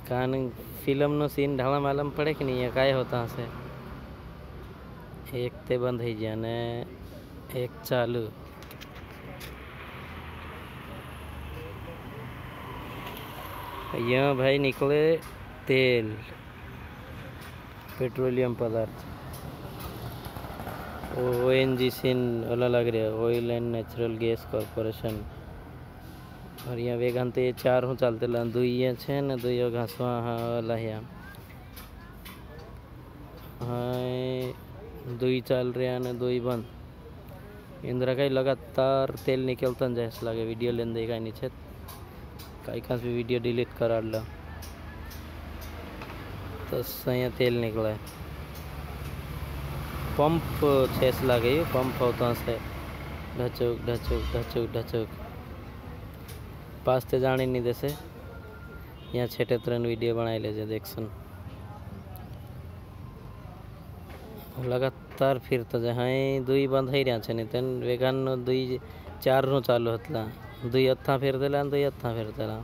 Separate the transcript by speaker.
Speaker 1: Cannes film no scene ढाला मालूम पड़े कि नहीं काय होता से एक ते बंद ही जाने एक चालू यहाँ भाई निकले तेल पेट्रोलियम पदार्थ ONGC सीन वाला लग रहा है oil and natural gas corporation. और यहाँ वेगन तो ये 4 हूँ चलते ला दुई छे ने दुई घासवा वाला यहाँ हाँ दुई चल रहा ने दुई बंद इंद्रा कहीं लगातार तेल निकलता जैसे लगे वीडियो लेन देगा नीचे कहीं खास भी वीडियो डिलीट करा ला तो सही तेल निकला है। पंप छेस लगे पंप होता से ढचुक ढचुक ढचुक ढचुक पास ते जाने नहीं देसे यहाँ छेटे तुरंत वीडियो बनाई ले देख सुन लगातार फिर तो जहाँ दुई बंद ही रहा नहीं तेन वेगन दुई 4 नु चालू होतला दुई अत्था फिर देला दुई अत्था फिर देला।